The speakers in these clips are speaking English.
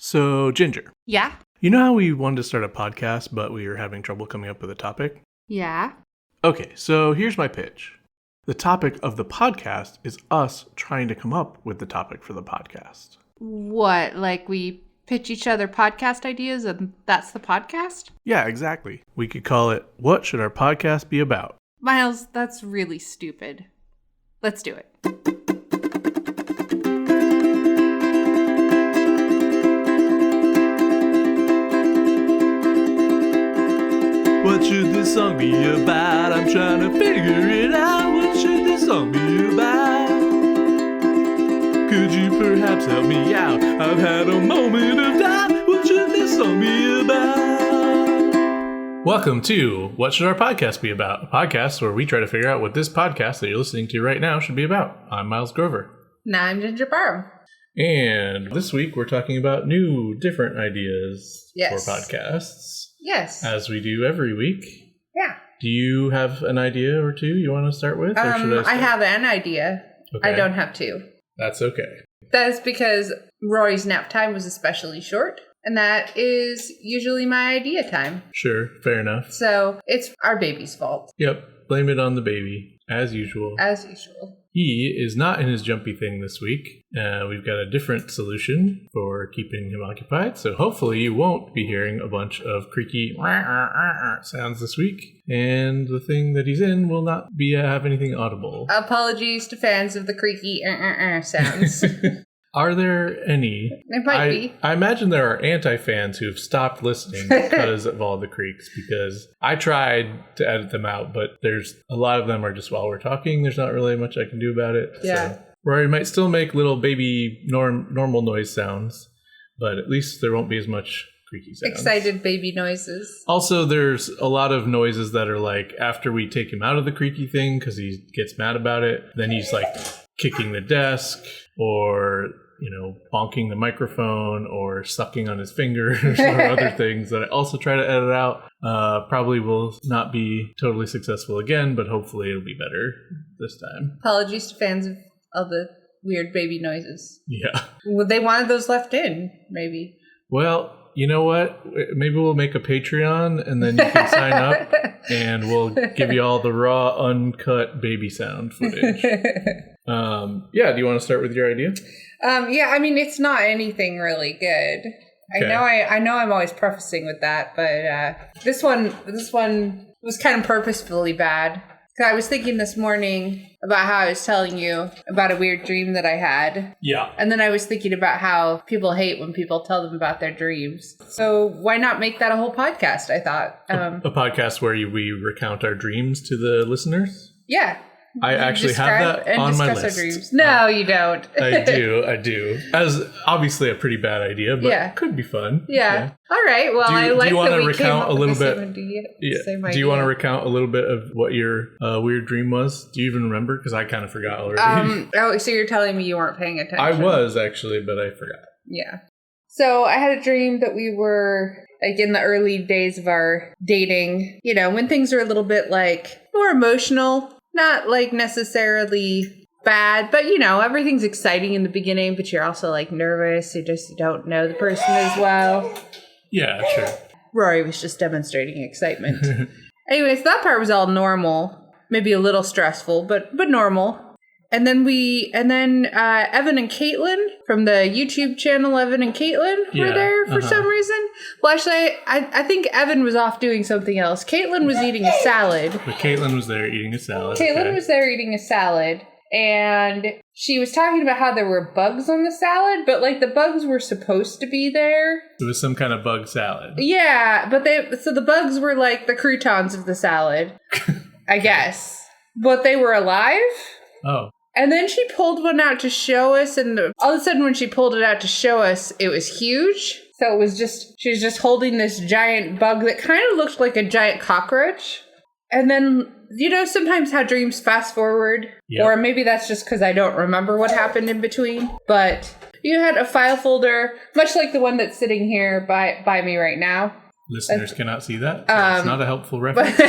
So, Ginger. Yeah? You know how we wanted to start a podcast, but we were having trouble coming up with a topic? Yeah? Okay, so here's my pitch. The topic of the podcast is us trying to come up with the topic for the podcast. What, like we pitch each other podcast ideas and that's the podcast? Yeah, exactly. We could call it, What Should Our Podcast Be About? Miles, that's really stupid. Let's do it. What should this song be about? I'm trying to figure it out. What should this song be about? Could you perhaps help me out? I've had a moment of doubt. What should this song be about? Welcome to What Should Our Podcast Be About? A podcast where we try to figure out what this podcast that you're listening to right now should be about. I'm Miles Grover. And I'm Ginger Barham. And this week we're talking about new, different ideas for podcasts. Yes. As we do every week. Yeah. Do you have an idea or two you want to start with? Or should I have an idea. Okay. I don't have two. That's okay. That's because Rory's nap time was especially short. And that is usually my idea time. Sure. Fair enough. So it's our baby's fault. Yep. Blame it on the baby. As usual. As usual. He is not in his jumpy thing this week. We've got a different solution for keeping him occupied. So hopefully you won't be hearing a bunch of creaky sounds this week. And the thing that he's in will not be have anything audible. Apologies to fans of the creaky sounds. Are there any? There might be. I imagine there are anti-fans who have stopped listening because of all the creaks, because I tried to edit them out, but there's a lot of them are just while we're talking. There's not really much I can do about it. Yeah. So Rory might still make little baby normal noise sounds, but at least there won't be as much creaky sounds. Excited baby noises. Also, there's a lot of noises that are like after we take him out of the creaky thing because he gets mad about it, then he's like kicking the desk or bonking the microphone or sucking on his fingers or other things that I also try to edit out. Probably will not be totally successful again, but hopefully it'll be better this time. Apologies to fans of all the weird baby noises. Yeah. Well, they wanted those left in, maybe. Well, you know what? Maybe we'll make a Patreon and then you can sign up and we'll give you all the raw, uncut baby sound footage. Yeah, do you want to start with your idea? Yeah, I mean, it's not anything really good. Okay. I know I'm always prefacing with that, but this one was kind of purposefully bad. Because I was thinking this morning about how I was telling you about a weird dream that I had. Yeah. And then I was thinking about how people hate when people tell them about their dreams. So why not make that a whole podcast, I thought. A podcast where we recount our dreams to the listeners? Yeah. I actually have that on my list. Our dreams. No, you don't. I do. As obviously a pretty bad idea, but it could be fun. Yeah. All right. Well, I like that we came up with the same idea. Do you want to recount a little bit of what your weird dream was? Do you even remember? Because I kind of forgot already. So you're telling me you weren't paying attention? I was actually, but I forgot. Yeah. So I had a dream that we were like in the early days of our dating, when things are a little bit like more emotional. Not like necessarily bad, but everything's exciting in the beginning, but you're also like nervous. You don't know the person as well. Yeah, sure. Rory was just demonstrating excitement. Anyways, that part was all normal, maybe a little stressful, but normal. And then Evan and Caitlin from the YouTube channel Evan and Caitlin were there for some reason. Well, actually, I think Evan was off doing something else. Caitlin was eating a salad. But Caitlin was there eating a salad. Caitlin was there eating a salad. And she was talking about how there were bugs on the salad, but like the bugs were supposed to be there. It was some kind of bug salad. Yeah, but so the bugs were like the croutons of the salad, I guess. But they were alive. Oh. And then she pulled one out to show us, and all of a sudden when she pulled it out to show us, it was huge. So she was just holding this giant bug that kind of looked like a giant cockroach. And then, sometimes how dreams fast forward, or maybe that's just because I don't remember what happened in between. But you had a file folder, much like the one that's sitting here by me right now. Listeners cannot see that, so it's not a helpful reference.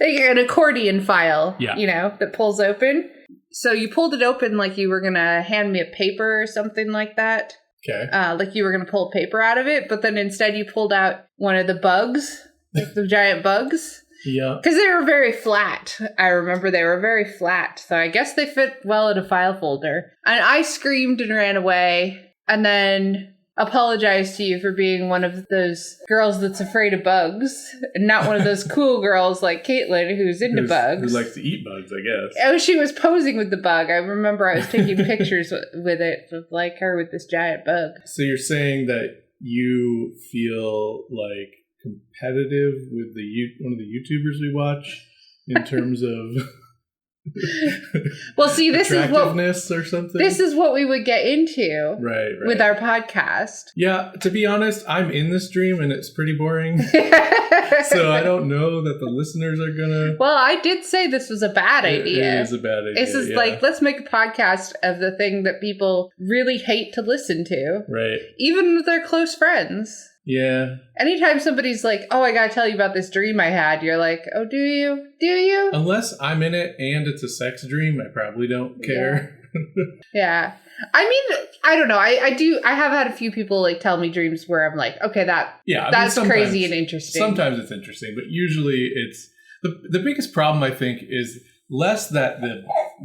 An accordion file, that pulls open. So you pulled it open like you were going to hand me a paper or something like that. Okay. Like you were going to pull paper out of it, but then instead you pulled out one of the bugs, like the giant bugs. Yeah. Because they were very flat. I remember they were very flat. So I guess they fit well in a file folder. And I screamed and ran away and then apologized to you for being one of those girls that's afraid of bugs and not one of those cool girls like Caitlin who's into bugs. Who likes to eat bugs, I guess. Oh, she was posing with the bug. I remember I was taking pictures with it, with like her with this giant bug. So you're saying that you feel like competitive with one of the YouTubers we watch in terms of well, see, this is attractiveness or something. This is what we would get into, right, with our podcast. Yeah, to be honest, I'm in this dream and it's pretty boring. So I don't know that the listeners are gonna. Well, I did say this was a bad idea. It is a bad idea. This is like, let's make a podcast of the thing that people really hate to listen to, right? Even with their close friends. Yeah. Anytime somebody's like, oh, I gotta tell you about this dream I had, you're like, oh, do you? Do you? Unless I'm in it and it's a sex dream, I probably don't care. Yeah. I mean, I don't know. I have had a few people like tell me dreams where I'm like, okay, that's crazy and interesting. Sometimes it's interesting, but usually it's the biggest problem I think is less that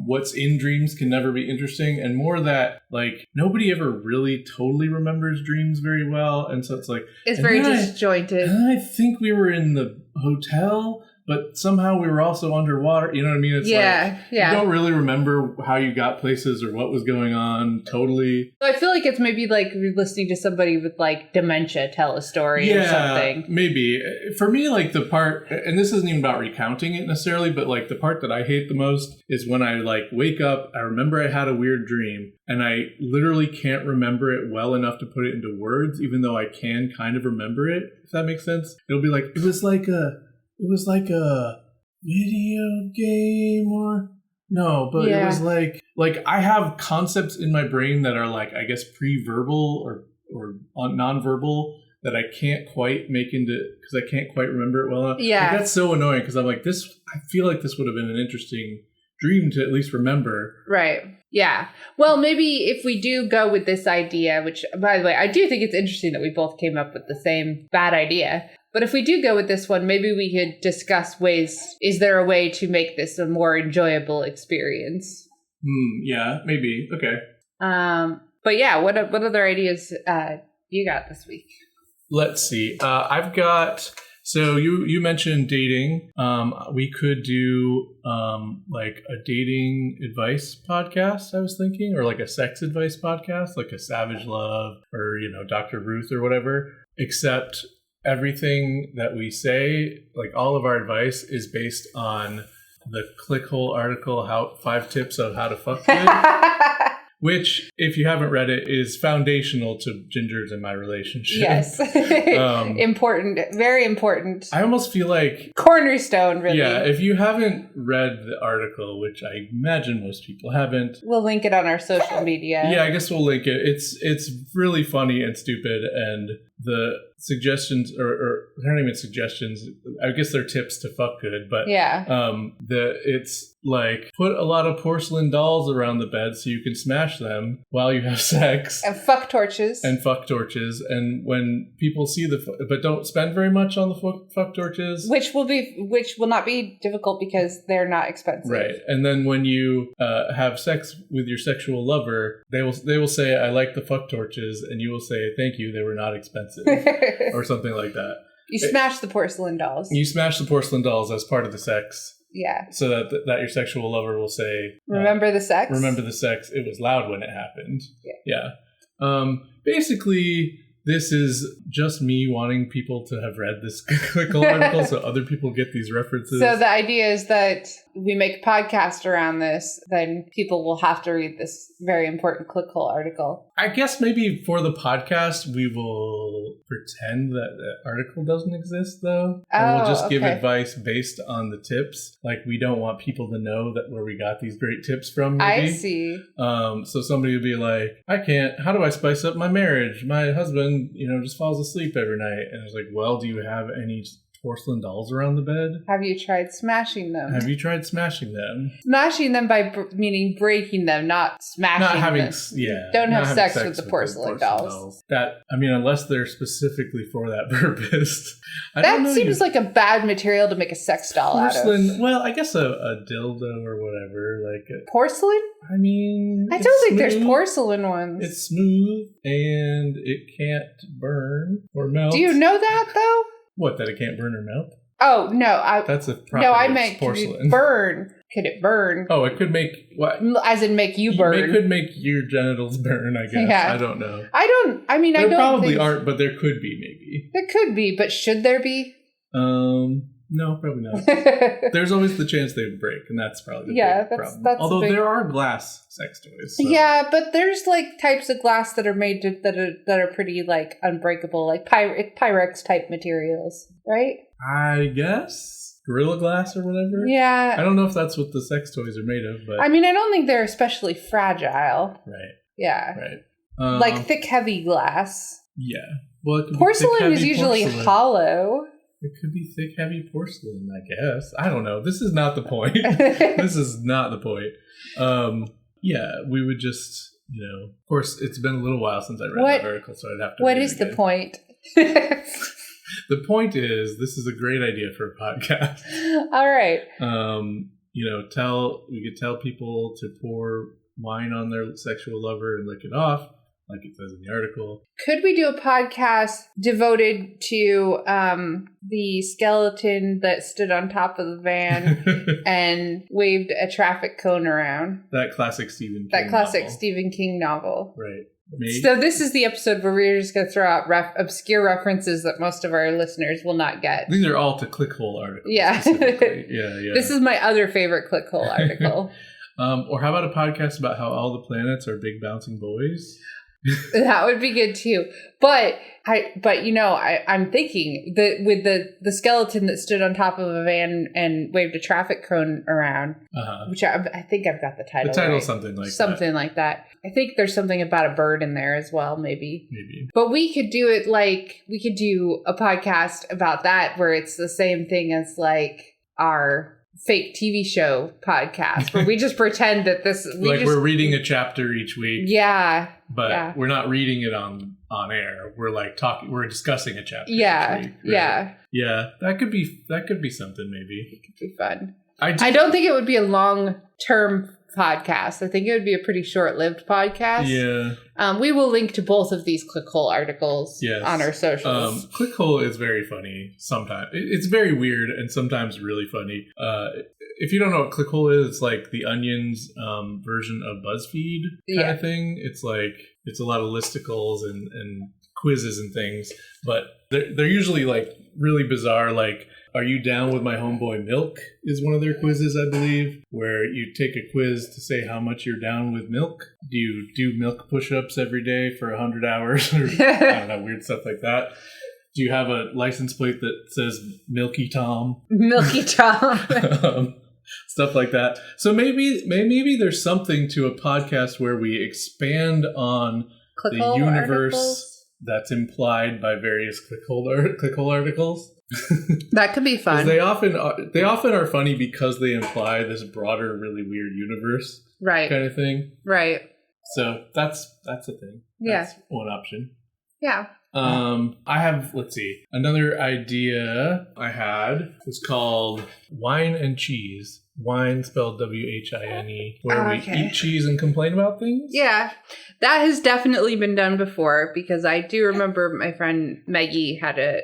what's in dreams can never be interesting, and more that like nobody ever really totally remembers dreams very well, and so it's like it's very disjointed. And I think we were in the hotel, but somehow we were also underwater. You know what I mean? It's you don't really remember how you got places or what was going on totally. I feel like it's maybe like listening to somebody with like dementia tell a story or something. Maybe. For me, like the part, and this isn't even about recounting it necessarily, but like the part that I hate the most is when I like wake up, I remember I had a weird dream, and I literally can't remember it well enough to put it into words, even though I can kind of remember it, if that makes sense. It'll be like, it was like a video game or no, but it was like I have concepts in my brain that are like, I guess, pre-verbal or non-verbal that I can't quite make into, because I can't quite remember it well enough. Yeah. Like, that's so annoying because I'm like, I feel like this would have been an interesting dream to at least remember. Right. Yeah. Well, maybe if we do go with this idea, which, by the way, I do think it's interesting that we both came up with the same bad idea. But if we do go with this one, maybe we could discuss ways. Is there a way to make this a more enjoyable experience? Yeah, maybe. Okay. But yeah, what other ideas you got this week? Let's see. I've got. So you mentioned dating. We could do like a dating advice podcast, I was thinking, or like a sex advice podcast, like a Savage Love or Dr. Ruth or whatever. Except everything that we say, like all of our advice, is based on the ClickHole article, 5 tips of how to fuck good. Which, if you haven't read it, is foundational to Ginger's and my relationship. Yes. Important. Very important. I almost feel like... cornerstone, really. Yeah, if you haven't read the article, which I imagine most people haven't... We'll link it on our social media. Yeah, I guess we'll link it. It's really funny and stupid, and the suggestions, or they're not even suggestions, I guess they're tips to fuck good, but it's like, put a lot of porcelain dolls around the bed so you can smash them while you have sex. And fuck torches. And when people see but don't spend very much on the fuck torches. Which will not be difficult because they're not expensive. Right. And then when you have sex with your sexual lover, they will say, I like the fuck torches, and you will say, thank you, they were not expensive. Or something like that. You smash the porcelain dolls. You smash the porcelain dolls as part of the sex. Yeah. So that your sexual lover will say... remember the sex? Remember the sex. It was loud when it happened. Yeah. Basically, this is just me wanting people to have read this ClickHole article so other people get these references. So the idea is that we make a podcast around this, then people will have to read this very important ClickHole article. I guess maybe for the podcast, we will pretend that the article doesn't exist, though. And we'll just give advice based on the tips. Like, we don't want people to know that where we got these great tips from, maybe. I see. So somebody would be like, how do I spice up my marriage? My husband, just falls asleep every night. And it's like, well, do you have any porcelain dolls around the bed. Have you tried smashing them? Have you tried smashing them? Smashing them by meaning breaking them, not smashing Not having, them. yeah. Don't have not sex having with the porcelain dolls. That, I mean, unless they're specifically for that purpose. That seems like a bad material to make a sex doll porcelain, out of. well, I guess a dildo or whatever. Porcelain? I mean, I don't think smooth. there's porcelain ones. It's smooth and it can't burn or melt. Do you know that though? What, that it can't burn or melt? Oh no, that's a property I of meant porcelain. could it burn? Could it burn? Oh, it could make what? As in make you burn. It could make your genitals burn, I guess. Yeah. I don't know. There probably aren't, but there could be maybe. There could be, but should there be? No, probably not. There's always the chance they would break, and that's probably the big problem. Although there are glass sex toys. So. Yeah, but there's types of glass that are made that are pretty unbreakable, like Pyrex type materials, right? I guess Gorilla Glass or whatever. Yeah. I don't know if that's what the sex toys are made of, but I mean, I don't think they're especially fragile. Right. Yeah. Right. Thick, heavy glass. Yeah. Well, porcelain is usually hollow. It could be thick, heavy porcelain, I guess. I don't know. This is not the point. This is not the point. Yeah, we would just, of course, it's been a little while since I read that article, so I'd have to What is the point? The point is, this is a great idea for a podcast. All right. We could tell people to pour wine on their sexual lover and lick it off, like it says in the article. Could we do a podcast devoted to the skeleton that stood on top of the van and waved a traffic cone around? That classic Stephen King novel. Right. So this is the episode where we're just going to throw out obscure references that most of our listeners will not get. These are all to ClickHole articles. Yeah. Yeah. This is my other favorite ClickHole article. Or how about a podcast about how all the planets are big bouncing boys? That would be good too. But I'm thinking that with the skeleton that stood on top of a van and waved a traffic cone around, which I think I've got the title. The title right. something like that. I think there's something about a bird in there as well, maybe. But we could do it we could do a podcast about that where it's the same thing as our fake TV show podcast where we just pretend that we're reading a chapter each week. Yeah. But we're not reading it on air. We're we're discussing a chapter each week. Right? Yeah. Yeah. That could be something maybe. It could be fun. I don't think it would be a long-term podcast. I think it would be a pretty short-lived podcast. Yeah. We will link to both of these ClickHole articles on our socials. ClickHole is very funny sometimes. It's very weird and sometimes really funny. If you don't know what ClickHole is, it's like the Onion's version of BuzzFeed kind of thing. It's it's a lot of listicles and quizzes and things, but they're usually really bizarre. Are you down with my homeboy Milk is one of their quizzes, I believe, where you take a quiz to say how much you're down with Milk. Do you do milk push-ups every day for 100 hours? Or, I don't know, weird stuff like that. Do you have a license plate that says Milky Tom? Milky Tom. Stuff like that. So maybe there's something to a podcast where we expand on ClickHole the universe articles? That's implied by various ClickHole articles. That could be fun. They often are funny because they imply this broader, really weird universe, right? Kind of thing, right? So that's a thing. That's one option. Yeah. I have, another idea I had was called Whine and Cheese. Whine spelled Whine, where we eat cheese and complain about things. Yeah, that has definitely been done before because I do remember my friend Maggie had a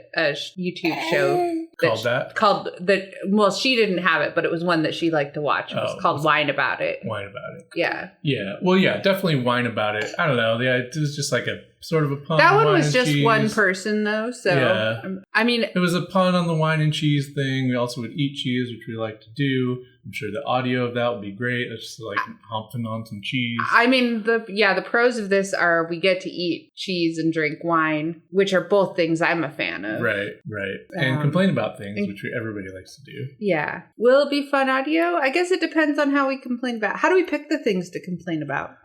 YouTube show Well, she didn't have it, but it was one that she liked to watch. It was called Whine About It. Whine About It. Yeah. Yeah. Well, yeah, definitely whine about it. I don't know. It was just like a sort of a pun. That one was just cheese. One person, though. So, yeah. I mean, it was a pun on the wine and cheese thing. We also would eat cheese, which we like to do. I'm sure the audio of that would be great. It's just humping on some cheese. I mean, the pros of this are we get to eat cheese and drink wine, which are both things I'm a fan of. Right. And complain about things, which everybody likes to do. Yeah. Will it be fun audio? I guess it depends on how we complain about. How do we pick the things to complain about?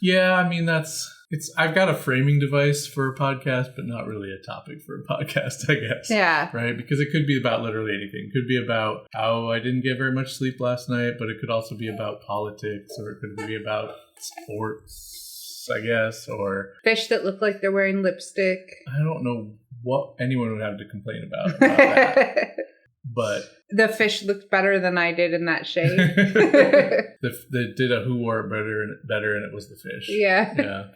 Yeah, I mean, it's I've got a framing device for a podcast, but not really a topic for a podcast, I guess. Yeah. Right? Because it could be about literally anything. It could be about how I didn't get very much sleep last night, but it could also be about politics, or it could be about sports, I guess, or Fish that look like they're wearing lipstick. I don't know what anyone would have to complain about that. But the fish looked better than I did in that shade. they did a who wore it better, and it was the fish. Yeah.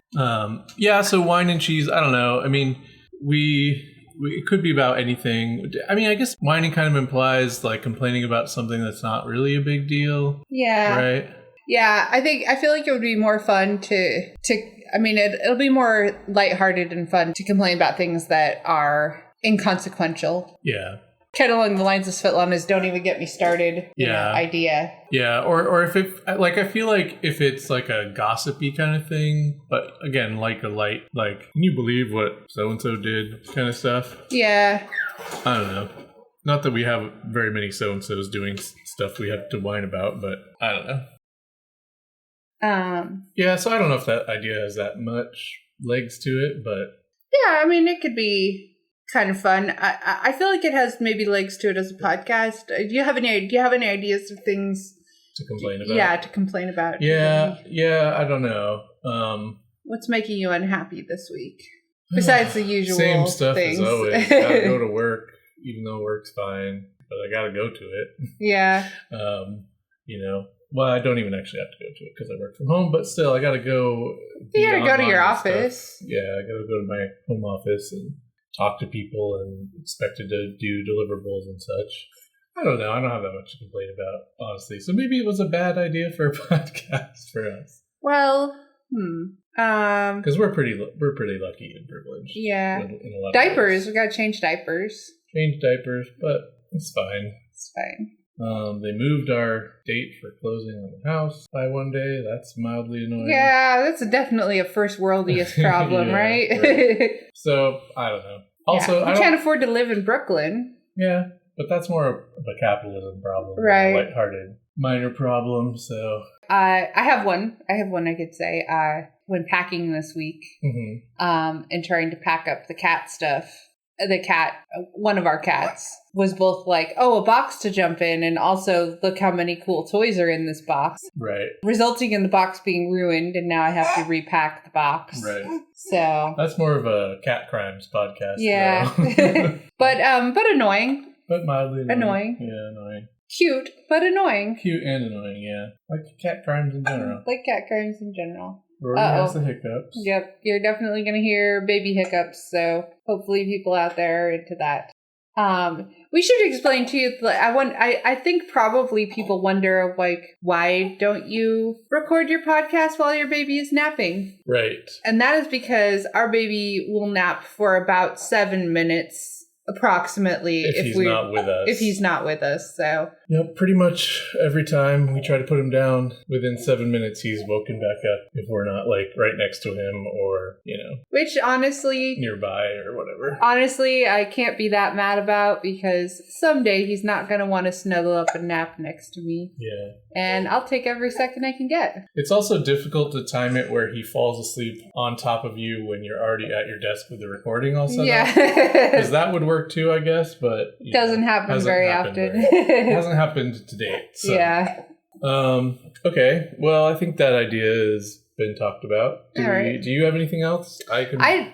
Yeah. So Whine and Cheese. I don't know. I mean, it could be about anything. I mean, I guess whining kind of implies like complaining about something that's not really a big deal. Yeah. Right. Yeah. I feel like it would be more fun to. I mean, it'll be more lighthearted and fun to complain about things that are inconsequential. Yeah. Kind of along the lines of Svetlana's "Don't even get me started" idea. Yeah, or if it like I feel like if it's like a gossipy kind of thing, but again like a light like can you believe what so and so did kind of stuff. Yeah. I don't know. Not that we have very many so and so's doing stuff we have to whine about, but I don't know. Yeah, so I don't know if that idea has that much legs to it, but yeah, I mean it could be kind of fun. I feel like it has maybe legs to it as a podcast. Do you have any ideas of things to complain about? Yeah, to complain about. Yeah, I don't know. What's making you unhappy this week? Besides the usual same stuff things. as always. Gotta go to work, even though work's fine, but I gotta go to it. Yeah. Well, I don't even actually have to go to it because I work from home, but still, I gotta go. You gotta go to your office. Stuff. Yeah, I gotta go to my home office and talk to people and expected to do deliverables and such. I don't know. I don't have that much to complain about, honestly. So maybe it was a bad idea for a podcast for us. Well, because we're pretty lucky and privileged. Yeah. In a lot diapers. We gotta change diapers. Change diapers, but it's fine. It's fine. They moved our date for closing on the house by one day. That's mildly annoying. Yeah, that's definitely a first worldiest problem, yeah, right? So, I don't know. Also, I can't afford to live in Brooklyn. Yeah, but that's more of a capitalism problem. Right. A lighthearted minor problem, so. I have one I could say. When packing this week, and trying to pack up the cat stuff, one of our cats was both like, oh, a box to jump in, and also look how many cool toys are in this box. Right. Resulting in the box being ruined, and now I have to repack the box. Right. So that's more of a cat crimes podcast. Yeah. But annoying. But mildly annoying. Yeah, annoying. Cute, but annoying. Cute and annoying, yeah. Like cat crimes in general. Like cat crimes in general. Rory has the hiccups. Yep, you're definitely going to hear baby hiccups, so hopefully people out there are into that. We should explain to you, I think probably people wonder, like, why don't you record your podcast while your baby is napping? Right. And that is because our baby will nap for about 7 minutes. Approximately, if he's not with us. If he's not with us, so. Yep, pretty much every time we try to put him down, within 7 minutes he's woken back up if we're not, like, right next to him or, Which, honestly... nearby or whatever. Honestly, I can't be that mad about because someday he's not going to want to snuggle up and nap next to me. Yeah. And I'll take every second I can get. It's also difficult to time it where he falls asleep on top of you when you're already at your desk with the recording all set up. Yeah. Because that would work too, I guess, but... Doesn't happen very often. It hasn't happened to date. So. Yeah. Okay. Well, I think that idea has been talked about. Do you have anything else? I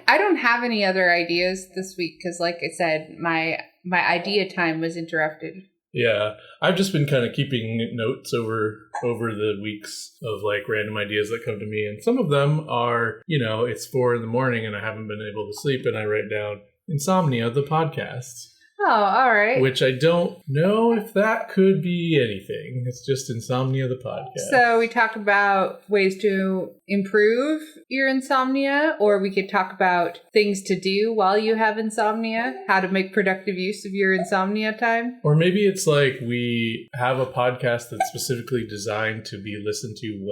don't have any other ideas this week because, like I said, my idea time was interrupted. Yeah, I've just been kind of keeping notes over the weeks of like random ideas that come to me, and some of them are, it's 4 a.m. and I haven't been able to sleep, and I write down Insomnia the Podcast. Oh, all right. Which I don't know if that could be anything. It's just Insomnia the Podcast. So we talk about ways to improve your insomnia, or we could talk about things to do while you have insomnia, how to make productive use of your insomnia time. Or maybe it's like we have a podcast that's specifically designed to be listened to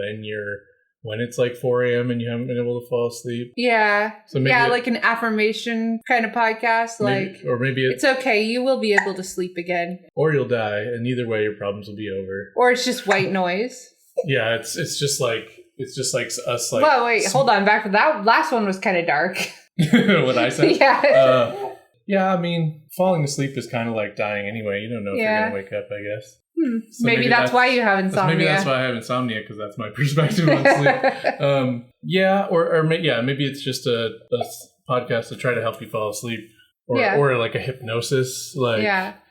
when it's like 4 a.m. and you haven't been able to fall asleep. Yeah. So maybe like an affirmation kind of podcast. Maybe it's okay. You will be able to sleep again. Or you'll die, and either way your problems will be over. Or it's just white noise. Yeah, it's just like It's just like us like... Well, wait, hold on. Back to that last one was kind of dark. What I said? Yeah. Yeah, I mean, falling asleep is kind of like dying anyway. You don't know if you're going to wake up, I guess. So maybe that's why you have insomnia. Maybe that's why I have insomnia, because that's my perspective on sleep. Maybe it's just a podcast to try to help you fall asleep. Or like a hypnosis, like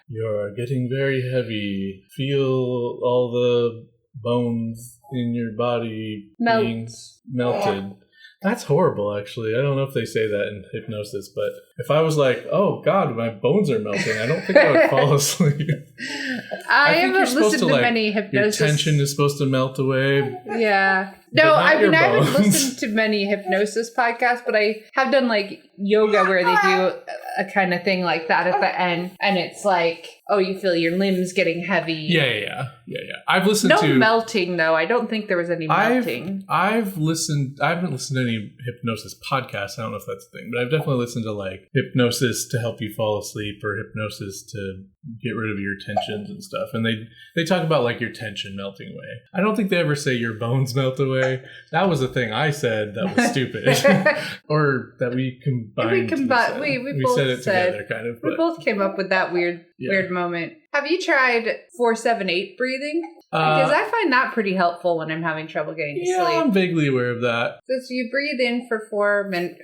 you're getting very heavy. Feel all the bones in your body being melted. That's horrible, actually. I don't know if they say that in hypnosis, but if I was like, oh God, my bones are melting, I don't think I would fall asleep. I haven't listened to many hypnosis. Your tension is supposed to melt away. Yeah. No, I haven't listened to many hypnosis podcasts, but I have done like yoga where they do a kind of thing like that at the end. And it's like, oh, you feel your limbs getting heavy. Yeah. I've listened to... No melting, though. I don't think there was any melting. I haven't listened to any hypnosis podcasts. I don't know if that's a thing, but I've definitely listened to like hypnosis to help you fall asleep or hypnosis to get rid of your tensions and stuff. And they talk about like your tension melting away. I don't think they ever say your bones melt away. That was a thing I said that was stupid. Or that we combined. We said it together, kind of. We both came up with that weird moment. Have you tried 4-7-8 breathing? Because I find that pretty helpful when I'm having trouble getting to sleep. Yeah, I'm vaguely aware of that. So you breathe in for 4 minutes.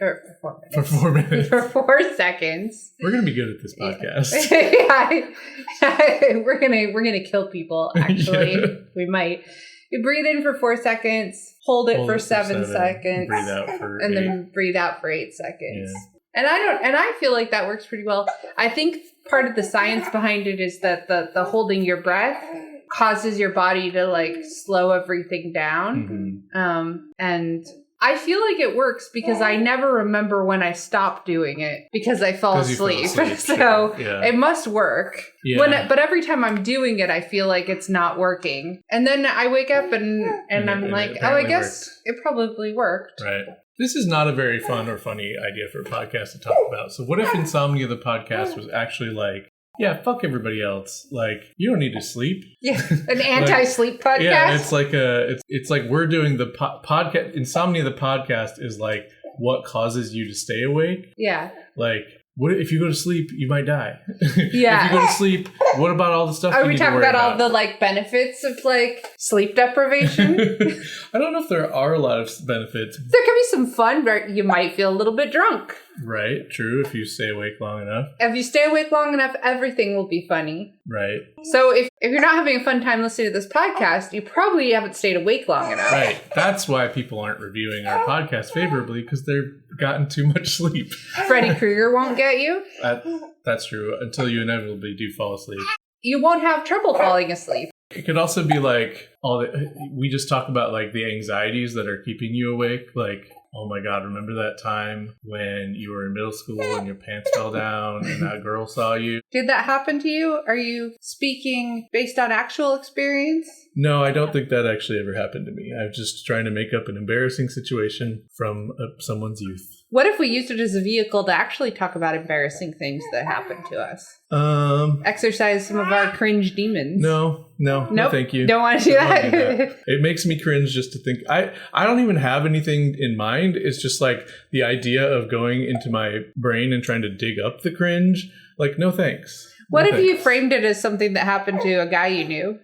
For 4 minutes. For 4 seconds. We're gonna be good at this podcast. We're gonna kill people. Actually, we might. You breathe in for 4 seconds, hold it for 7 seconds, breathe out for and 8. then breathe out for 8 seconds. Yeah. And I feel like that works pretty well. I think part of the science behind it is that the holding your breath causes your body to like slow everything down. And I feel like it works because I never remember when I stopped doing it because I fall asleep. So it must work. Yeah. But every time I'm doing it, I feel like it's not working. And then I wake up and I'm like, oh, I guess it probably worked. Right. This is not a very fun or funny idea for a podcast to talk about. So what if Insomnia the Podcast was actually like, yeah, fuck everybody else. Like, you don't need to sleep. Yeah, an anti-sleep podcast. Yeah, it's like it's like we're doing the podcast. Insomnia the Podcast is like what causes you to stay awake. Yeah. Like, what if you go to sleep, you might die. Yeah. If you go to sleep, what about all the stuff? Are we talking about all the like benefits of like sleep deprivation? I don't know if there are a lot of benefits. There could be some fun, but you might feel a little bit drunk. Right, true, if you stay awake long enough. If you stay awake long enough, everything will be funny. Right. So if you're not having a fun time listening to this podcast, you probably haven't stayed awake long enough. Right. That's why people aren't reviewing our podcast favorably, because they've gotten too much sleep. Freddy Krueger won't get you. That's true, until you inevitably do fall asleep. You won't have trouble falling asleep. It could also be like, we just talk about like the anxieties that are keeping you awake, like, oh my God, remember that time when you were in middle school and your pants fell down and that girl saw you? Did that happen to you? Are you speaking based on actual experience? No, I don't think that actually ever happened to me. I'm just trying to make up an embarrassing situation from someone's youth. What if we used it as a vehicle to actually talk about embarrassing things that happened to us? Exercise some of our cringe demons. No, thank you. Don't want to do that. It makes me cringe just to think. I don't even have anything in mind. It's just like the idea of going into my brain and trying to dig up the cringe. Like, no thanks. What if you framed it as something that happened to a guy you knew?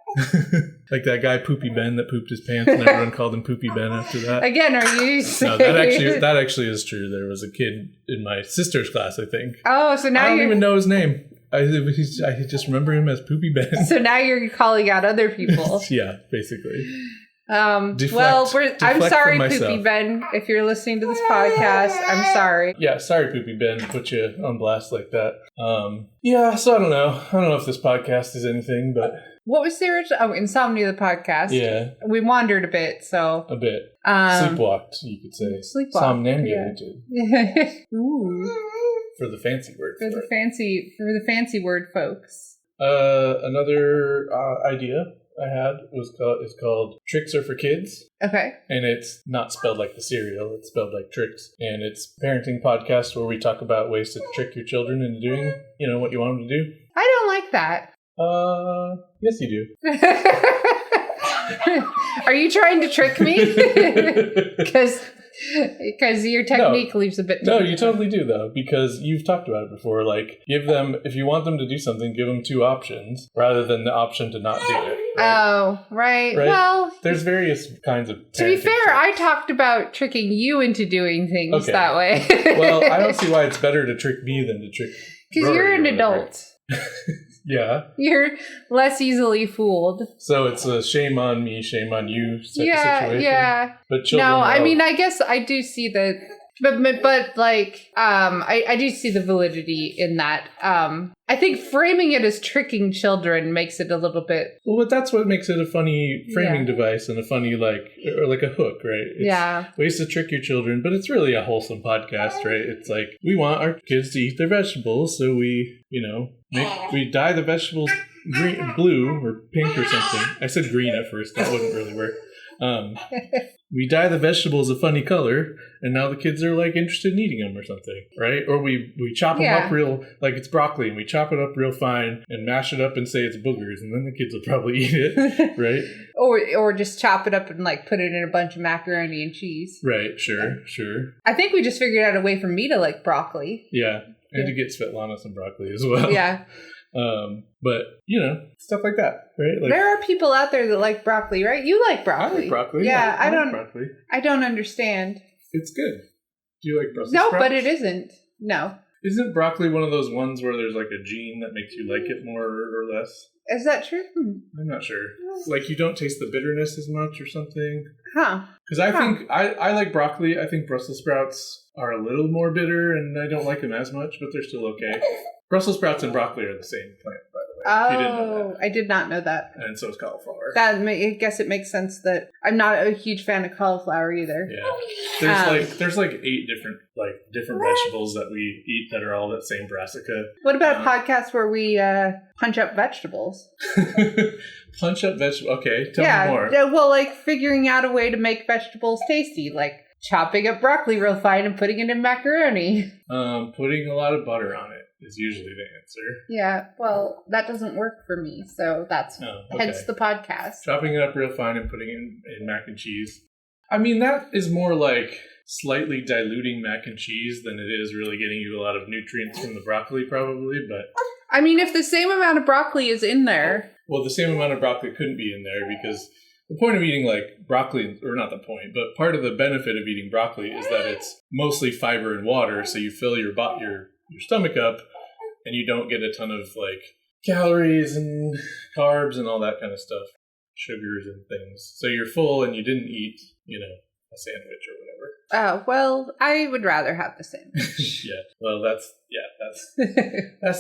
Like that guy Poopy Ben that pooped his pants and everyone called him Poopy Ben after that. Again, are you No, that actually is true. There was a kid in my sister's class, I think. Oh, so now I don't even know his name. I just remember him as Poopy Ben. So now you're calling out other people. Yeah, basically. I'm sorry, Poopy Ben, if you're listening to this podcast. I'm sorry. Yeah, sorry, Poopy Ben, to put you on blast like that. Yeah, so I don't know. I don't know if this podcast is anything, but... What was the original? Oh, Insomnia the Podcast. Yeah. We wandered a bit, so... A bit. Sleepwalked, you could say. Sleepwalked. Somnambulated. Yeah. Ooh. For the fancy word. For the fancy word, folks. Another idea I had is called Tricks Are for Kids. Okay. And it's not spelled like the cereal, it's spelled like tricks. And it's a parenting podcast where we talk about ways to trick your children into doing, what you want them to do. I don't like that. Yes you do. Are you trying to trick me? Because your technique leaves a bit. No, you totally do though, because you've talked about it before. Like, give them, if you want them to do something, give them 2 options rather than the option to not do it. Right? Oh, right. Well, there's various kinds of. To be fair, tricks. I talked about tricking you into doing things that way. Well, I don't see why it's better to trick me than to trick. Because you're an adult. Yeah. You're less easily fooled. So it's a shame on me, shame on you situation. Yeah. But children. No, I mean, I guess I do see the, but like, I do see the validity in that. I think framing it as tricking children makes it a little bit. Well, but that's what makes it a funny framing device and a funny, or like a hook, right? It's ways to trick your children, but it's really a wholesome podcast, right? It's like, we want our kids to eat their vegetables, so we, we dye the vegetables blue or pink or something. I said green at first. That wouldn't really work. We dye the vegetables a funny color, and now the kids are like interested in eating them or something, right? Or we chop them up real, like it's broccoli, and we chop it up real fine and mash it up and say it's boogers, and then the kids will probably eat it, right? Or just chop it up and like put it in a bunch of macaroni and cheese. Right, sure. I think we just figured out a way for me to like broccoli. Yeah, and to get Svetlana some broccoli as well. Yeah. But, stuff like that, right? Like, there are people out there that like broccoli, right? You like broccoli. I like broccoli. Yeah, I like broccoli. I don't understand. It's good. Do you like Brussels sprouts? No, sprouts? but it isn't. No. Isn't broccoli one of those ones where there's like a gene that makes you like it more or less? Is that true? I'm not sure. Like you don't taste the bitterness as much or something? Huh. Because I think, I like broccoli. I think Brussels sprouts are a little more bitter and I don't like them as much, but they're still okay. Brussels sprouts and broccoli are the same plant, by the way. Oh, you didn't know that. I did not know that. And so is cauliflower. I guess it makes sense that I'm not a huge fan of cauliflower either. Yeah. There's 8 different vegetables that we eat that are all that same brassica. What about a podcast where we punch up vegetables? Punch up vegetables? Okay, tell me more. Yeah, well, like figuring out a way to make vegetables tasty, like chopping up broccoli real fine and putting it in macaroni. Putting a lot of butter on it is usually the answer. Yeah, well, that doesn't work for me, so that's hence the podcast. Chopping it up real fine and putting it in mac and cheese. I mean, that is more like slightly diluting mac and cheese than it is really getting you a lot of nutrients from the broccoli, probably, but... I mean, if the same amount of broccoli is in there... Well, the same amount of broccoli couldn't be in there because the point of eating, broccoli, or not the point, but part of the benefit of eating broccoli is that it's mostly fiber and water, so you fill your stomach up, and you don't get a ton of, calories and carbs and all that kind of stuff, sugars and things. So you're full and you didn't eat, a sandwich or whatever. Oh, well, I would rather have the sandwich. Yeah, well, that's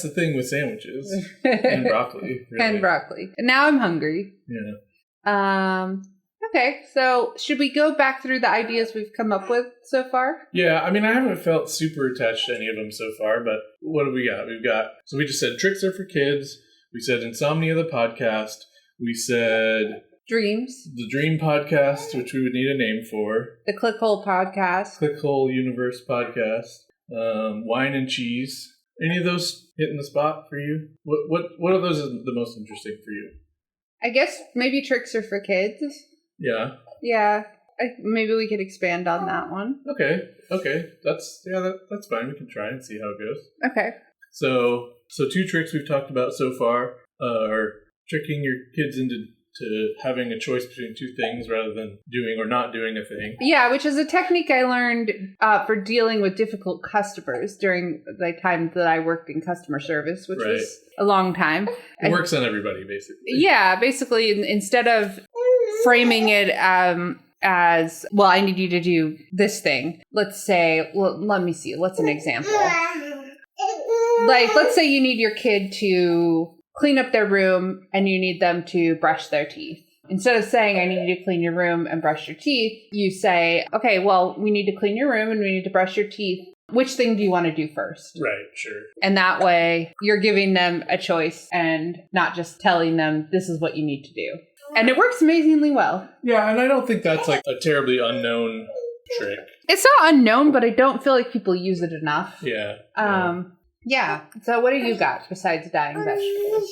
the thing with sandwiches and broccoli. Really. And broccoli. And now I'm hungry. Yeah. Okay, so should we go back through the ideas we've come up with so far? Yeah, I mean, I haven't felt super attached to any of them so far, but what have we got? So we just said tricks are for kids. We said Insomnia the Podcast. We said... Dreams. The Dream Podcast, which we would need a name for. The ClickHole Podcast. ClickHole Universe Podcast. Whine Cheese. Any of those hitting the spot for you? What of those is the most interesting for you? I guess maybe tricks are for kids. Yeah. Yeah. Maybe we could expand on that one. Okay. That's fine. We can try and see how it goes. Okay. So 2 tricks we've talked about so far are tricking your kids into having a choice between 2 things rather than doing or not doing a thing. Yeah, which is a technique I learned for dealing with difficult customers during the time that I worked in customer service, which was a long time. It works on everybody, basically. Yeah, basically, instead of framing it as, well, I need you to do this thing. Let's say, let me see, what's an example? Let's say you need your kid to clean up their room and you need them to brush their teeth. Instead of saying, I need you to clean your room and brush your teeth, you say, okay, well, we need to clean your room and we need to brush your teeth. Which thing do you want to do first? Right, sure. And that way, you're giving them a choice and not just telling them this is what you need to do. And it works amazingly well. Yeah, and I don't think that's a terribly unknown trick. It's not unknown, but I don't feel like people use it enough. Yeah. Yeah. So what do you got besides dying vegetables?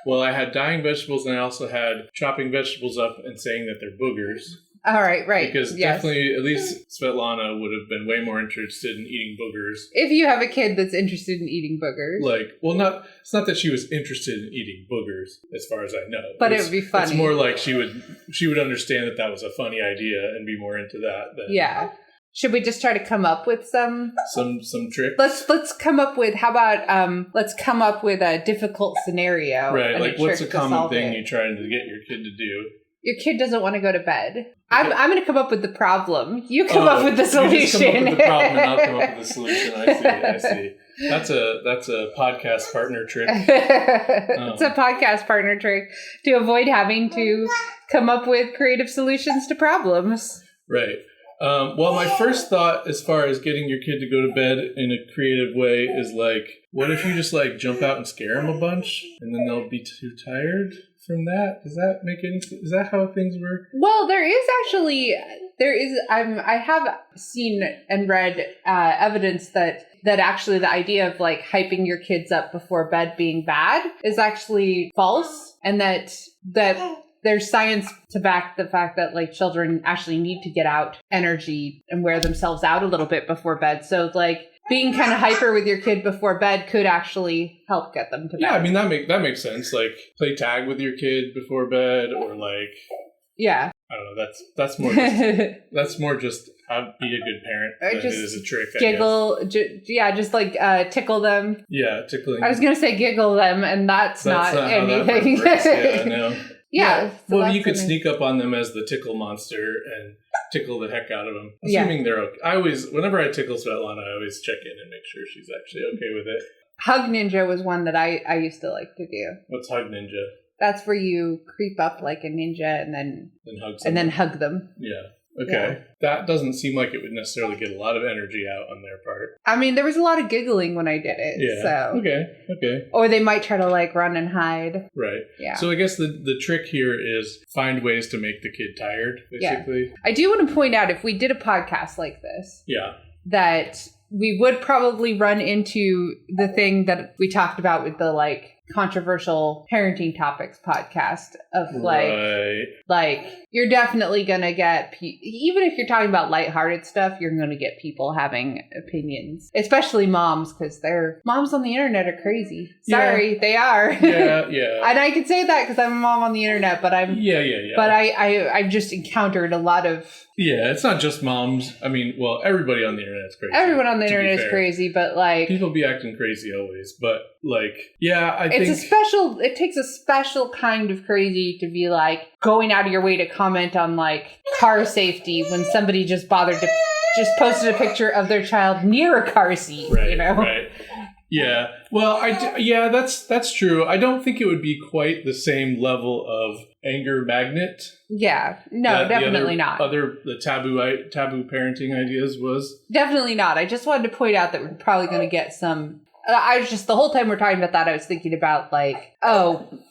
Well, I had dying vegetables, and I also had chopping vegetables up and saying that they're boogers. All right, right. Because definitely, at least Svetlana would have been way more interested in eating boogers. If you have a kid that's interested in eating boogers. It's not that she was interested in eating boogers, as far as I know. But it would be funny. It's more like she would understand that was a funny idea and be more into that. Yeah. Should we just try to come up with some tricks? Let's come up with, how about let's come up with a difficult scenario. Right, like what's a common thing you're trying to get your kid to do? Your kid doesn't want to go to bed. I'm going to come up with the problem. You come up with the solution. You just come up with the problem and I'll come up with the solution. I see. That's a podcast partner trick. It's a podcast partner trick to avoid having to come up with creative solutions to problems. Right. Well, my first thought as far as getting your kid to go to bed in a creative way is like, what if you just like jump out and scare them a bunch and then they'll be too tired from that? Does that make any sense? Is that how things work? Well, I have seen and read evidence that actually the idea of like hyping your kids up before bed being bad is actually false, and that there's science to back the fact that like children actually need to get out energy and wear themselves out a little bit before bed. So like being kind of hyper with your kid before bed could actually help get them to bed. Yeah, I mean that makes sense. Like play tag with your kid before bed, or like I don't know. That's more that's more just how be a good parent. It is a trick. Giggle, just like tickle them. Yeah, tickling. I was gonna say giggle them, and that's not anything. How that works. Yeah, no. Yeah. So well, you could sneak up on them as the tickle monster and tickle the heck out of them. Assuming they're okay. Whenever I tickle Svetlana, I always check in and make sure she's actually okay with it. Hug Ninja was one that I used to like to do. What's Hug Ninja? That's where you creep up like a ninja and then hug them. Yeah. Okay. Yeah. That doesn't seem like it would necessarily get a lot of energy out on their part. I mean, there was a lot of giggling when I did it. Yeah. So. Okay. Or they might try to like run and hide. Right. Yeah. So I guess the trick here is find ways to make the kid tired, basically. Yeah. I do want to point out, if we did a podcast like this. Yeah. That we would probably run into the thing that we talked about with the like controversial parenting topics podcast of like you're definitely gonna get even if you're talking about lighthearted stuff, you're gonna get people having opinions, especially moms, because moms on the internet are crazy. Sorry, they are. Yeah. And I can say that because I'm a mom on the internet, but I'm but I've just encountered a lot of it's not just moms. I mean, well, everybody on the internet is crazy. Everyone on the internet is crazy, but like people be acting crazy always. But like, I think it takes a special kind of crazy to be like going out of your way to comment on like car safety when somebody just posted a picture of their child near a car seat, right, you know? Right. Yeah. Well, that's true. I don't think it would be quite the same level of anger magnet. Yeah. No, definitely not. The taboo parenting ideas was. Definitely not. I just wanted to point out that we're probably going to get some. The whole time we're talking about that, I was thinking about like,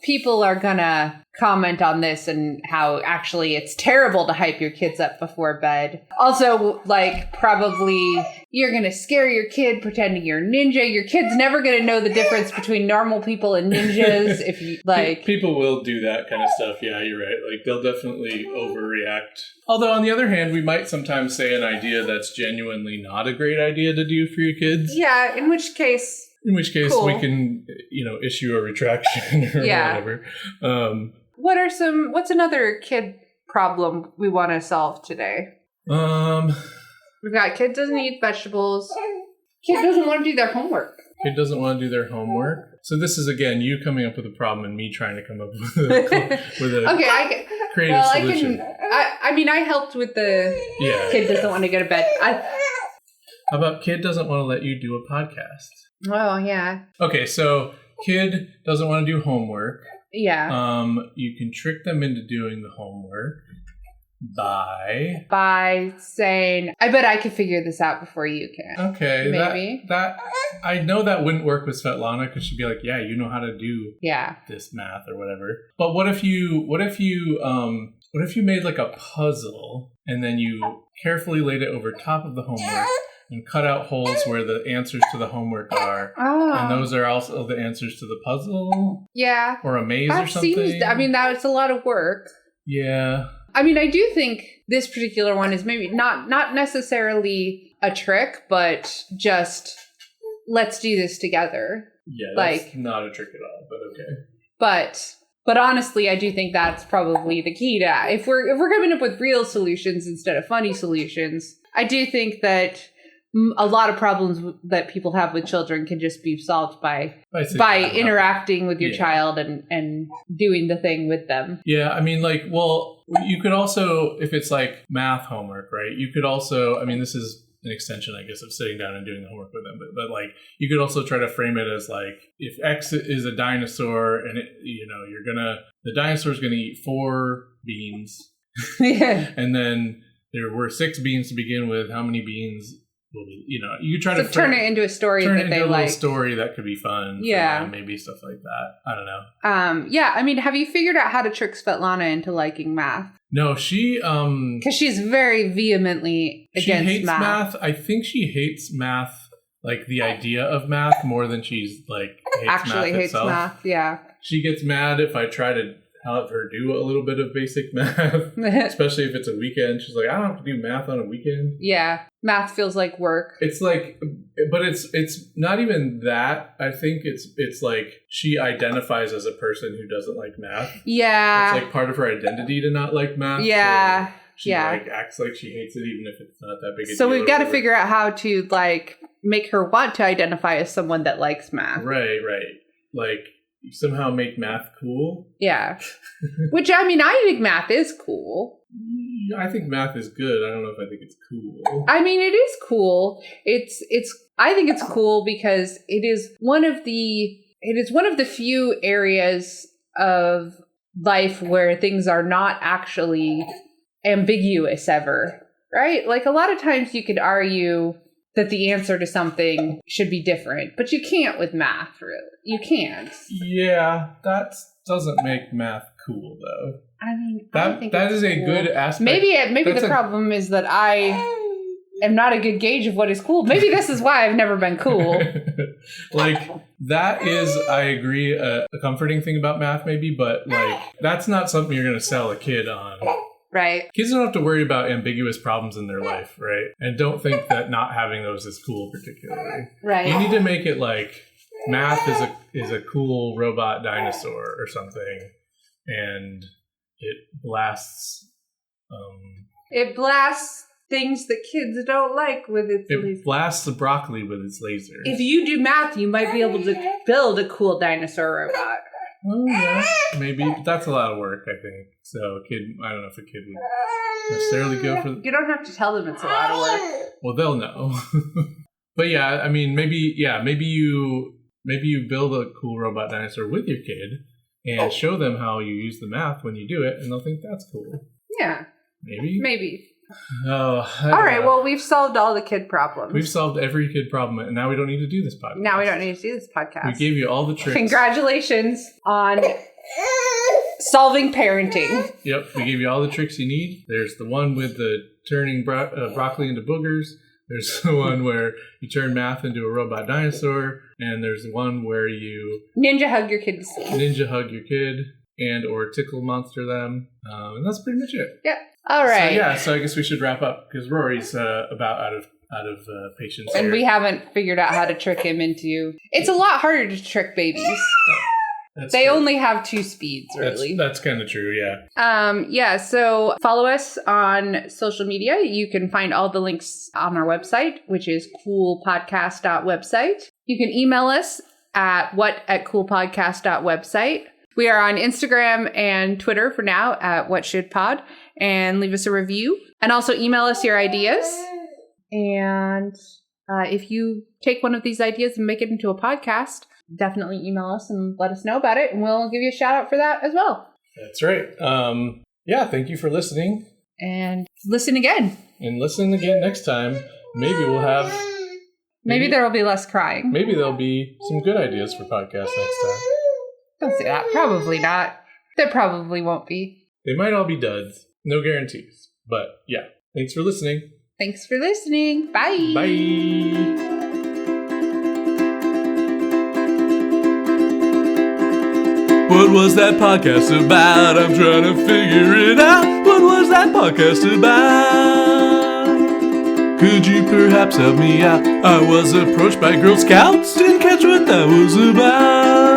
people are gonna comment on this and how actually it's terrible to hype your kids up before bed. Also, like, probably you're gonna scare your kid pretending you're a ninja. Your kid's never gonna know the difference between normal people and ninjas. If you like, people will do that kind of stuff. Yeah, you're right. Like, they'll definitely overreact. Although on the other hand, we might sometimes say an idea that's genuinely not a great idea to do for your kids. Yeah, in which case cool. We can, issue a retraction or whatever. What's another kid problem we want to solve today? We've got kid doesn't eat vegetables. Kid doesn't want to do their homework. Kid doesn't want to do their homework. So this is, again, you coming up with a problem and me trying to come up with a creative solution. I helped with the kid doesn't want to go to bed. How about kid doesn't want to let you do a podcast? Oh, yeah. Okay, so kid doesn't want to do homework. Yeah. You can trick them into doing the homework by saying, I bet I could figure this out before you can. Okay. Maybe. That I know that wouldn't work with Svetlana because she'd be like, yeah, you know how to do this math or whatever. But what if you made like a puzzle and then you carefully laid it over top of the homework and cut out holes where the answers to the homework are. Oh. And those are also the answers to the puzzle. Yeah. Or a maze or something. That's a lot of work. Yeah. I mean, I do think this particular one is maybe not necessarily a trick, but just let's do this together. Yeah, that's not a trick at all, but okay. But honestly, I do think that's probably the key to if we're coming up with real solutions instead of funny solutions. I do think that a lot of problems that people have with children can just be solved by interacting with your child and doing the thing with them. Yeah, I mean, like, well, you could also, if it's like math homework, right? You could also, I mean, this is an extension, I guess, of sitting down and doing the homework with them. But like, you could also try to frame it as like, if X is a dinosaur and the dinosaur's gonna eat 4 beans. Yeah. And then there were 6 beans to begin with. How many beans? You try to turn it into a story that they like. A story that could be fun. Yeah. Maybe stuff like that. I don't know. Yeah. I mean, have you figured out how to trick Svetlana into liking math? No, she because she's very vehemently against she hates math. I think she hates math, like the idea of math, more than she's like hates math. Yeah. She gets mad if I try to have her do a little bit of basic math, especially if it's a weekend. She's like, I don't have to do math on a weekend. Yeah, math feels like work. It's like, but it's not even that. I think it's like she identifies as a person who doesn't like math. Yeah, it's like part of her identity to not like math. Yeah, so she like acts like she hates it, even if it's not that big a deal. So we've got to figure out how to like make her want to identify as someone that likes math. Right. Like, somehow make math cool. Yeah. Which, I mean, I think math is cool. I think math is good. I don't know if I think it's cool. I mean, it is cool. I think it's cool because it is one of the few areas of life where things are not actually ambiguous ever, right? Like, a lot of times you could argue that the answer to something should be different, but you can't with math, really. You can't. Yeah, that doesn't make math cool, though. I mean, that is a cool. Good aspect. Maybe the problem is that I am not a good gauge of what is cool. Maybe this is why I've never been cool. Like, that is, I agree, a comforting thing about math, maybe, but like, that's not something you're going to sell a kid on. Right. Kids don't have to worry about ambiguous problems in their life, right? And don't think that not having those is cool, particularly. Right. You need to make it like math is a cool robot dinosaur or something, and it blasts. It blasts things that kids don't like with its laser. It blasts the broccoli with its laser. If you do math, you might be able to build a cool dinosaur robot. Oh, yeah, maybe. But that's a lot of work, I think. So I don't know if a kid would necessarily go for... You don't have to tell them it's a lot of work. Well, they'll know. But yeah, I mean, maybe you build a cool robot dinosaur with your kid and show them how you use the math when you do it, and they'll think that's cool. Yeah. Maybe. Oh, all right. Well, we've solved all the kid problems. We've solved every kid problem, and now we don't need to do this podcast. We gave you all the tricks. Congratulations on solving parenting. Yep, we gave you all the tricks you need. There's the one with the turning broccoli into boogers. There's the one where you turn math into a robot dinosaur, and there's the one where you ninja hug your kid to sleep. Ninja hug your kid and or tickle monster them, and that's pretty much it. Yep. All right. So I guess we should wrap up because Rory's about out of patience. And here. We haven't figured out how to trick him into. It's a lot harder to trick babies. They only have 2 speeds, really. That's kind of true, yeah. Yeah, so follow us on social media. You can find all the links on our website, which is coolpodcast.website. You can email us at coolpodcast.website. We are on Instagram and Twitter for now at whatshouldpod, and leave us a review. And also email us your ideas. And if you take one of these ideas and make it into a podcast, definitely email us and let us know about it, and we'll give you a shout out for that as well. That's right. Yeah, thank you for listening. And listen again. And listen again next time. Maybe we'll have... Maybe there will be less crying. Maybe there'll be some good ideas for podcasts next time. Don't say that. Probably not. There probably won't be. They might all be duds. No guarantees. But yeah, thanks for listening. Thanks for listening. Bye. Bye. What was that podcast about? I'm trying to figure it out. What was that podcast about? Could you perhaps help me out? I was approached by Girl Scouts. Didn't catch what that was about.